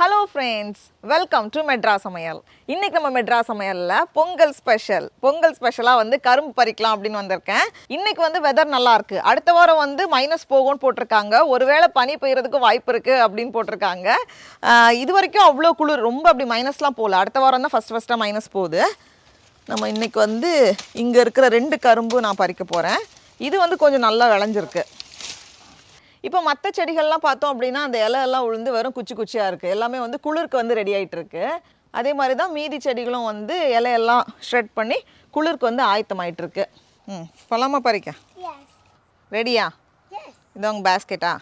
Hello friends, welcome to Madras Samayal. இன்னைக்கு நம்ம Madras Samayalல Pongal ஸ்பெஷலா வந்து கரும்பு பறிக்கலாம் அப்படினு வந்திருக்கேன். இன்னைக்கு வந்து வெதர் நல்லா இருக்கு. அடுத்த வாரம் வந்து மைனஸ் போகும்னு போட்டுருக்காங்க. ஒருவேளை பனி பெய்யறதுக்கு வாய்ப்பு இருக்கு அப்படினு போட்டுருக்காங்க. இது வரைக்கும் அவ்ளோ குளிர் ரொம்ப அப்படி மைனஸ்லாம் போல. அடுத்த வாரம் தான் ஃபர்ஸ்ட் மைனஸ் போகுது. நம்ம இன்னைக்கு வந்து இங்க இருக்கிற ரெண்டு கரும்பு நான் பறிக்க போறேன். இது வந்து கொஞ்சம் நல்லா விளைஞ்சிருக்கு. இப்போ மற்ற செடிகள்லாம் பார்த்தோம் அப்படின்னா அந்த இலை எல்லாம் உளுந்து வெறும் குச்சி குச்சியாக இருக்குது. எல்லாமே வந்து குளிருக்கு வந்து ரெடி ஆகிட்டு இருக்கு. அதே மாதிரி தான் மீதி செடிகளும் வந்து இலையெல்லாம் ஷ்ரெட் பண்ணி குளிருக்கு வந்து ஆயத்தமாயிட்டு இருக்கு. சொல்லாமா பறிக்க ரெடியா? இது உங்கள் பேஸ்கெட்டா?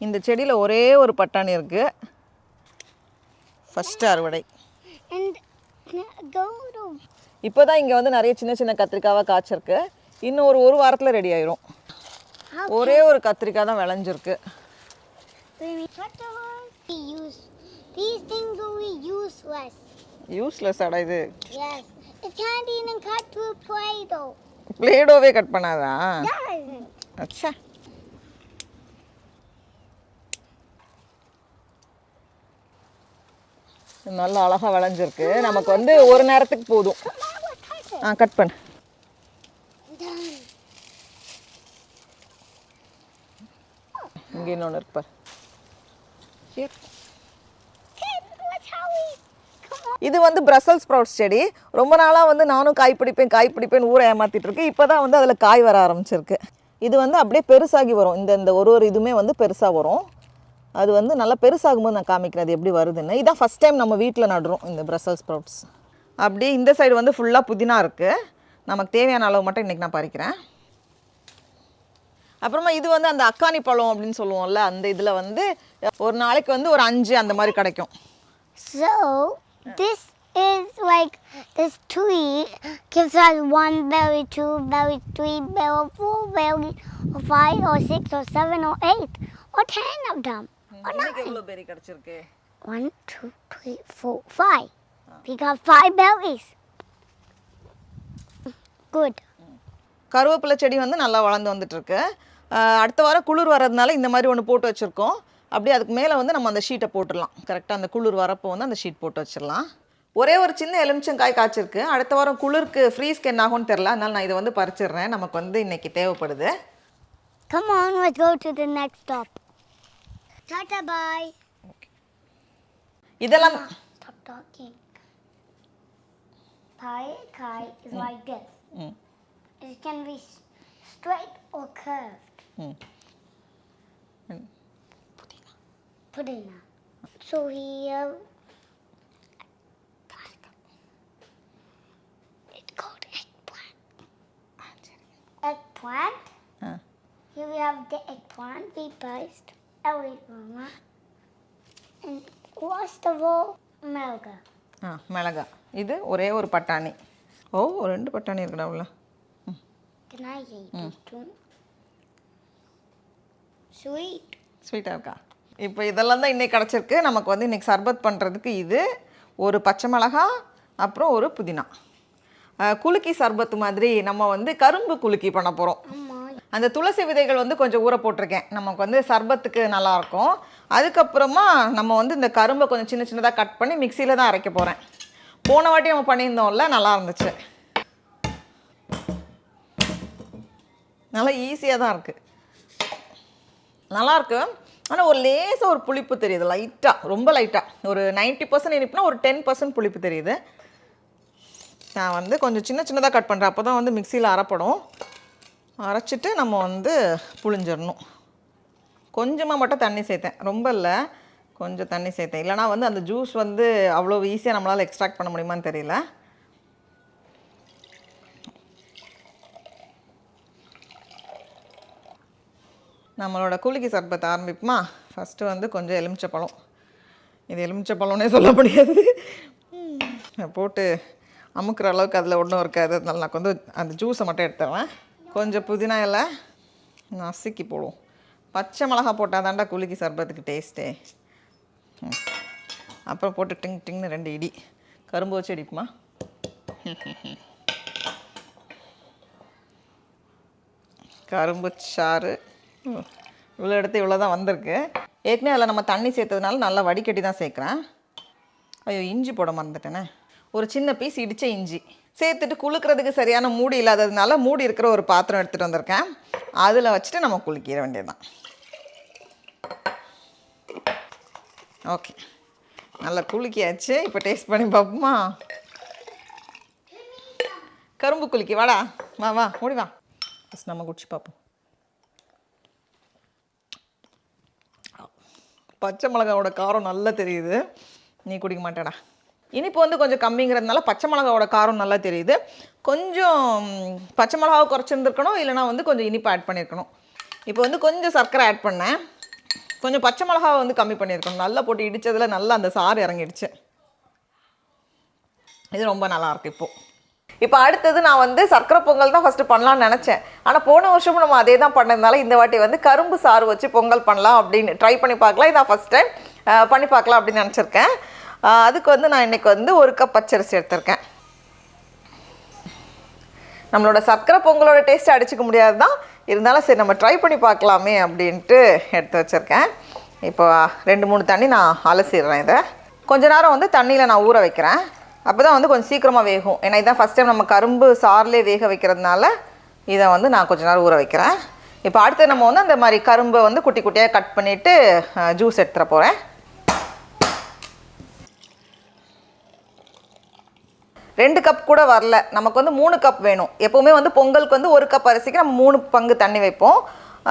இந்த செடியில் ஒரே ஒரு பட்டாணி இருக்கு. ஃபர்ஸ்ட் அறுவடை. இப்போ தான் இங்கே வந்து நிறைய சின்ன சின்ன கத்திரிக்காவாக காய்ச்சிருக்கு. இன்னும் ஒரு வாரத்தில் ரெடி ஆயிரும். ஒரே ஒரு கத்திரிக்காய் தான் விளைஞ்சிருக்கு. யூஸ்லெஸ் அடா இது. பிளேடோவே கட் பண்ணாதா? அச்சா. நல்லா அழகாக விளைஞ்சிருக்கு. நமக்கு வந்து ஒரு நேரத்துக்கு போதும். கட் பண்ணு. இங்கே இன்னொன்று இருக்கு பாரு. இது வந்து பிரசல் ஸ்ப்ரவுட்ஸ் செடி. ரொம்ப நாளாக வந்து நானும் காய் பிடிப்பேன் ஊரை ஏமாத்திட்டு இருக்கு. இப்போ தான் வந்து அதில் காய் வர ஆரம்பிச்சிருக்கு. இது வந்து அப்படியே பெருசாகி வரும். இந்த ஒரு இதுவுமே வந்து பெருசாக வரும். அது வந்து நல்லா பெருசாகும்போது நான் காமிக்கிறேன் அது எப்படி வருதுன்னு. இதான் ஃபஸ்ட் டைம் நம்ம வீட்டில் நடுறோம் இந்த பிரசல் ஸ்ப்ரவுட்ஸ். அப்படியே இந்த சைடு வந்து ஃபுல்லாக புதினா இருக்குது. நமக்கு தேவையான அளவு மட்டும் இன்றைக்கி நான் பறிக்கிறேன். அப்புறமா இது வந்து அந்த அக்கானி பழம் அப்படின்னு சொல்லுவோம்ல, அந்த இதில் வந்து ஒரு நாளைக்கு வந்து ஒரு 5 அந்த மாதிரி கிடைக்கும். So this is like this tree gives us 1 berry, 2 berry, 3 berry, 4 berry, or 5 or 6 or 7 or 8 or 10 of them. இன்னைக்கு எவ்வளவு பெரி கிடைச்சிருக்கு? 1 2 3 4 5. We got 5 berries. Good. கருவேப்பிலை செடி வந்து நல்லா வளர்ந்து வந்துட்டு இருக்கு. அடுத்த வாரம் குளிர் வரதுனால இந்த மாதிரி ஒன்று போட்டு வச்சுருக்கோம். அப்படியே அதுக்கு மேலே வந்து நம்ம அந்த ஷீட்டை போட்டுடலாம். கரெக்டாக அந்த குளிர் வரப்போ வந்து அந்த ஷீட் போட்டு வச்சிடலாம். ஒரே ஒரு சின்ன எலுமிச்சங்காய் காய்ச்சிருக்கு. அடுத்த வாரம் குளிருக்கு ஃப்ரீஸ்க்கு என்ன ஆகும்னு தெரில. அதனால நான் இதை வந்து பறிச்சிடுறேன். நமக்கு வந்து இன்னைக்கு தேவைப்படுது. Come on, let's go to the next stop. Tata, bye. Okay. இதெல்லாம் Stop talking. Kai is like this. It can be straight or curved. Pudina. So here, it's called eggplant. Eggplant. Here we have the eggplant we placed. Everything. And first of all, மிளகா. மிளகா. இது ஒரே ஒரு பட்டாணி. ஓ, ரெண்டு பட்டாணி இருக்குடா உள்ள. Can I eat it too? Sweet. ஸ்வீட்டாக இருக்கா? இப்போ இதெல்லாம் தான் இன்னைக்கு கிடச்சிருக்கு. நமக்கு வந்து இன்னைக்கு சர்பத் பண்ணுறதுக்கு இது ஒரு பச்சை மிளகா, அப்புறம் ஒரு புதினா. குலுக்கி சர்பத்து மாதிரி நம்ம வந்து கரும்பு குலுக்கி பண்ண போகிறோம். அந்த துளசி விதைகள் வந்து கொஞ்சம் ஊற போட்டிருக்கேன். நமக்கு வந்து சர்பத்துக்கு நல்லாயிருக்கும். அதுக்கப்புறமா நம்ம வந்து இந்த கரும்பை கொஞ்சம் சின்ன சின்னதாக கட் பண்ணி மிக்சியில் தான் அரைக்க போகிறேன். போன வாட்டி நம்ம பண்ணியிருந்தோம்ல, நல்லா இருந்துச்சு. நல்லா ஈஸியாக தான் இருக்குது. நல்லாயிருக்கு. ஆனால் ஒரு லேசாக ஒரு புளிப்பு தெரியுது. லைட்டாக, ரொம்ப லைட்டாக. ஒரு 90% இனிப்புனா ஒரு 10% புளிப்பு தெரியுது. நான் வந்து கொஞ்சம் சின்ன சின்னதாக கட் பண்ணுறேன். அப்போ தான் வந்து மிக்சியில் அரைப்படும். அரைச்சிட்டு நம்ம வந்து புளிஞ்சிடணும். கொஞ்சமாக மட்டும் தண்ணி சேர்த்தேன், ரொம்ப இல்லை, கொஞ்சம் தண்ணி சேர்த்தேன். இல்லைனா வந்து அந்த ஜூஸ் வந்து அவ்வளோ ஈஸியாக நம்மளால் எக்ஸ்ட்ராக்ட் பண்ண முடியுமான்னு தெரியல. நம்மளோட குலுக்கி சர்பத்தை ஆரம்பிப்போமா? ஃபஸ்ட்டு வந்து கொஞ்சம் எலுமிச்சப்பழம். இது எலுமிச்சப்பழம்னே சொல்ல முடியாது. போட்டு அமுக்கிற அளவுக்கு அதில் ஒன்றும் இருக்காது. அதனால நான் கொஞ்சம் அந்த ஜூஸை மட்டும் எடுத்துருவேன். கொஞ்சம் புதினா இலை நசுக்கி போடுவோம். பச்சை மிளகா போட்டால் தாண்டா குலுக்கி சர்பத்துக்கு டேஸ்ட்டே. அப்புறம் போட்டு டிங்னு 2 இடி கரும்பு வச்சு அடிப்புமா. கரும்பு சாறு இவ்வளோ எடுத்து இவ்வளோ தான் வந்திருக்கு. ஏற்கனவே அதில் நம்ம தண்ணி சேர்த்ததுனால நல்லா வடிகட்டி தான் சேர்க்குறேன். ஐயோ இஞ்சி போட மறந்துட்டேனே. ஒரு சின்ன பீஸ் இடித்த இஞ்சி சேர்த்துட்டு குலுக்கிறதுக்கு சரியான மூடி இல்லாததுனால மூடி இருக்கிற ஒரு பாத்திரம் எடுத்துகிட்டு வந்திருக்கேன். அதில் வச்சுட்டு நம்ம குலுக்கிட வேண்டியது தான். ஓகே, நல்லா குலுக்கியாச்சு. இப்போ டேஸ்ட் பண்ணி பார்ப்போமா? கரும்பு குலுக்கி வாடா, வா வா மூடி வா. ஃபஸ்ட் நம்ம குடிச்சு பார்ப்போம். பச்சை மிளகாவோட காரம் நல்லா தெரியுது. நீ குடிக்க மாட்டேடா. இனிப்பு வந்து கொஞ்சம் கம்மிங்கிறதுனால பச்சை மிளகாவோட காரம் நல்லா தெரியுது. கொஞ்சம் பச்சை மிளகாவை குறைச்சிருந்துருக்கணும், இல்லைனா வந்து கொஞ்சம் இனிப்பு ஆட் பண்ணியிருக்கணும். இப்போ வந்து கொஞ்சம் சர்க்கரை ஆட் பண்ணேன். கொஞ்சம் பச்சை மிளகாவை வந்து கம்மி பண்ணியிருக்கணும். நல்லா போட்டு இடித்ததில் நல்லா அந்த சாறு இறங்கிடுச்சு. இது ரொம்ப நல்லாயிருக்கு. இப்போ அடுத்தது நான் வந்து சர்க்கரை பொங்கல் தான் ஃபஸ்ட்டு பண்ணலான்னு நினச்சேன். ஆனால் போன வருஷமும் நம்ம அதே தான் பண்ணதுனால இந்த வாட்டி வந்து கரும்பு சாறு வச்சு பொங்கல் பண்ணலாம் அப்படின்னு ட்ரை பண்ணி பார்க்கலாம். இதான் ஃபஸ்ட் டைம் பண்ணி பார்க்கலாம் அப்படின்னு நினச்சிருக்கேன். அதுக்கு வந்து நான் இன்றைக்கி வந்து 1 கப் பச்சரிசி எடுத்திருக்கேன். நம்மளோட சர்க்கரை பொங்கலோட டேஸ்ட்டை அடிச்சிக்க முடியாது தான், இருந்தாலும் சரி நம்ம ட்ரை பண்ணி பார்க்கலாமே அப்படின்ட்டு எடுத்து வச்சுருக்கேன். இப்போ 2-3 தண்ணி நான் அலசிடுறேன். இதை கொஞ்ச நேரம் வந்து தண்ணியில் நான் ஊற வைக்கிறேன். அப்போ தான் வந்து கொஞ்சம் சீக்கிரமாக வேகும். ஏன்னா இதான் ஃபஸ்ட் டைம் நம்ம கரும்பு சார்லேயே வேக வைக்கிறதுனால இதை வந்து நான் கொஞ்ச நேரம் ஊற வைக்கிறேன். இப்போ அடுத்து நம்ம வந்து அந்த மாதிரி கரும்பை வந்து குட்டி குட்டியாக கட் பண்ணிவிட்டு ஜூஸ் எடுத்துகிற போகிறேன். 2 கப் கூட வரல, நமக்கு வந்து 3 கப் வேணும். எப்போவுமே வந்து பொங்கலுக்கு வந்து 1 கப் அரிசிக்கு நம்ம 3 பங்கு தண்ணி வைப்போம்.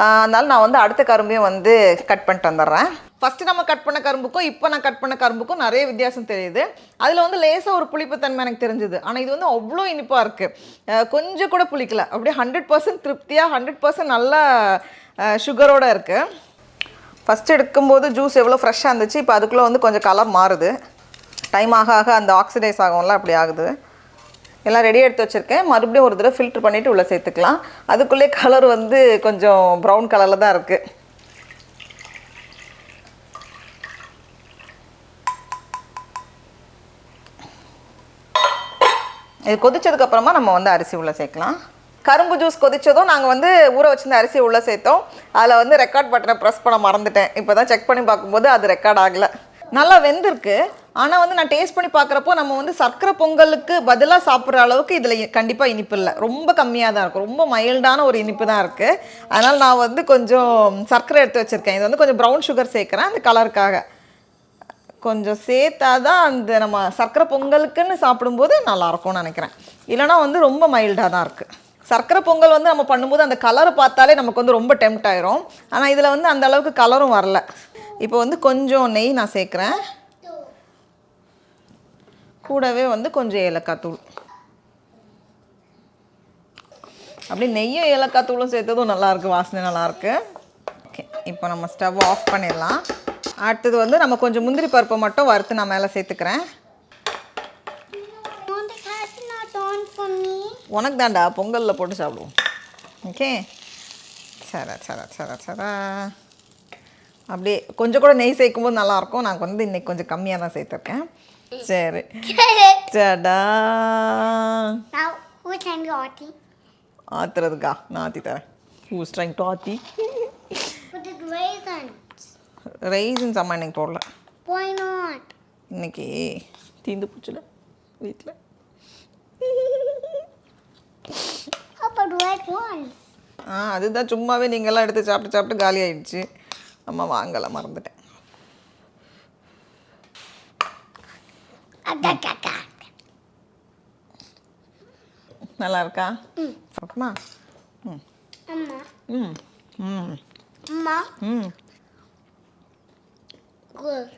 அதனால நான் வந்து அடுத்த கரும்பையும் வந்து கட் பண்ணிட்டு வந்துடுறேன். ஃபஸ்ட்டு நம்ம கட் பண்ண கரும்புக்கும் இப்போ நான் கட் பண்ண கரும்புக்கும் நிறைய வித்தியாசம் தெரியுது. அதில் வந்து லேசாக ஒரு புளிப்புத்தன்மை எனக்கு தெரிஞ்சுது. ஆனால் இது வந்து அவ்வளோ இனிப்பாக இருக்குது. கொஞ்சம் கூட புளிக்கல. அப்படியே 100% திருப்தியாக 100% நல்லா சுகரோடு இருக்குது. ஃபஸ்ட்டு எடுக்கும்போது ஜூஸ் எவ்வளோ ஃப்ரெஷ்ஷாக இருந்துச்சு. இப்போ அதுக்குள்ளே வந்து கொஞ்சம் கலர் மாறுது. டைம் ஆக ஆக அந்த ஆக்சிடைஸ் ஆகும்ல, அப்படி ஆகுது. எல்லாம் ரெடி எடுத்து வச்சுருக்கேன். மறுபடியும் ஒரு தடவை ஃபில்ட்ரு பண்ணிவிட்டு உள்ளே சேர்த்துக்கலாம். அதுக்குள்ளே கலர் வந்து கொஞ்சம் ப்ரௌன் கலரில் தான் இருக்குது. இது கொதிச்சதுக்கப்புறமா நம்ம வந்து அரிசி உள்ளே சேர்க்கலாம். கரும்பு ஜூஸ் கொதிச்சதும் நாங்கள் வந்து ஊற வச்சிருந்த அரிசி உள்ளே சேர்த்தோம். அதில் வந்து ரெக்கார்ட் பட்டனை ப்ரெஸ் பண்ண மறந்துட்டேன். இப்போ தான் செக் பண்ணி பார்க்கும்போது அது ரெக்கார்ட் ஆகலை. நல்லா வெந்திருக்கு. ஆனால் வந்து நான் டேஸ்ட் பண்ணி பார்க்குறப்போ நம்ம வந்து சர்க்கரை பொங்கலுக்கு பதிலாக சாப்பிட்ற அளவுக்கு இதில் கண்டிப்பாக இனிப்பு இல்லை. ரொம்ப கம்மியாக தான் இருக்கும். ரொம்ப மைல்டான ஒரு இனிப்பு தான் இருக்குது. அதனால் நான் வந்து கொஞ்சம் சர்க்கரை எடுத்து வச்சுருக்கேன். இது வந்து கொஞ்சம் ப்ரௌன் சுகர் சேர்க்குறேன் அந்த கலருக்காக. கொஞ்சம் சேர்த்தா தான் அந்த நம்ம சர்க்கரை பொங்கலுக்குன்னு சாப்பிடும்போது நல்லாயிருக்கும்னு நினைக்கிறேன். இல்லைனா வந்து ரொம்ப மைல்டாக தான் இருக்குது. சர்க்கரை பொங்கல் வந்து நம்ம பண்ணும்போது அந்த கலரை பார்த்தாலே நமக்கு வந்து ரொம்ப டெம்ப்ட் ஆயிரும். ஆனால் இதில் வந்து அந்த அளவுக்கு கலரும் வரல. இப்போ வந்து கொஞ்சம் நெய் நான் சேர்க்குறேன். கூடவே வந்து கொஞ்சம் ஏலக்காய் தூள். அப்படி நெய்யும் ஏலக்காய் தூளும் சேர்த்ததும் நல்லாயிருக்கு. வாசனை நல்லாயிருக்கு. ஓகே, இப்போ நம்ம ஸ்டவ் ஆஃப் பண்ணிடலாம். அடுத்தது வந்து நம்ம கொஞ்சம் முந்திரி பருப்பை மட்டும் வறுத்து நான் மேலே சேர்த்துக்கிறேன். உனக்கு தாண்டா பொங்கலில் போட்டு சாப்பிடுவோம். ஓகே, சரா சரா சரா சரா. அப்படியே கொஞ்சம் கூட நெய் சேர்க்கும்போது நல்லாயிருக்கும். நான் வந்து இன்றைக்கி கொஞ்சம் கம்மியாக தான் சேர்த்துருக்கேன். சரி, சடா ஆத்துறதுக்கா நான் ஆற்றி தரேன். Who's trying to ஆத்தி? ரைசன்ஸ் அம்மா இன்னைக்கு போடல. Why not? இன்னைக்கு தீந்து போச்சுல வீட்டில். How about red ones? அதுதான் சும்மாவே நீங்கள்லாம் எடுத்து சாப்பிட்டு சாப்பிட்டு காலி ஆயிடுச்சு. அம்மா வாங்கலை, மறந்துட்டேன். நல்லா இருக்கா? சாப்பிடுமா? Amma. ம் ம் Amma. ம் Good.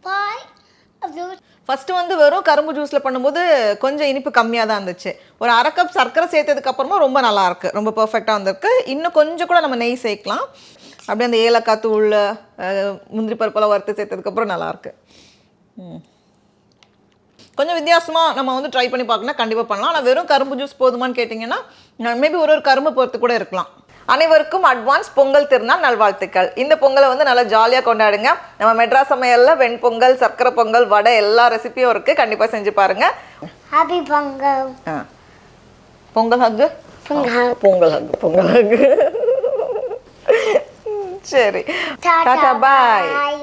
Why? ஃபஸ்ட்டு வந்து வெறும் கரும்பு ஜூஸில் பண்ணும்போது கொஞ்சம் இனிப்பு கம்மியாக தான் இருந்துச்சு. ஒரு 1/2 கப் சர்க்கரை சேர்த்ததுக்கப்புறமா ரொம்ப நல்லாயிருக்கு. ரொம்ப பர்ஃபெக்டாக வந்திருக்கு. இன்னும் கொஞ்சம் கூட நம்ம நெய் சேர்க்கலாம். அப்படியே அந்த ஏலக்காய் தூள் முந்திரி பருப்பெல்லாம் வறுத்து சேர்த்ததுக்கப்புறம் நல்லாயிருக்கு. கொஞ்சம் வித்தியாசமாக நம்ம வந்து ட்ரை பண்ணி பார்க்கணும். கண்டிப்பாக பண்ணலாம். ஆனால் வெறும் கரும்பு ஜூஸ் போதுமான்னு கேட்டிங்கன்னா மேபி ஒரு கரும்பு பொறுத்து கூட இருக்கலாம். அனைவருக்கும் அட்வான்ஸ் பொங்கல் திருநாள் நல்வாழ்த்துக்கள். இந்த பொங்கலை வந்து நல்லா ஜாலியாக கொண்டாடுங்க. நம்ம மெட்ராஸ் சமையலில் வெண்பொங்கல், சர்க்கரை பொங்கல், வடை எல்லா ரெசிபியும் இருக்குது. கண்டிப்பாக செஞ்சு பாருங்கள். Happy Pongal. பொங்கல் ஹக்கு. Pongal hug, Pongal hug. சரி Ta-ta, டாடா பாய் bye.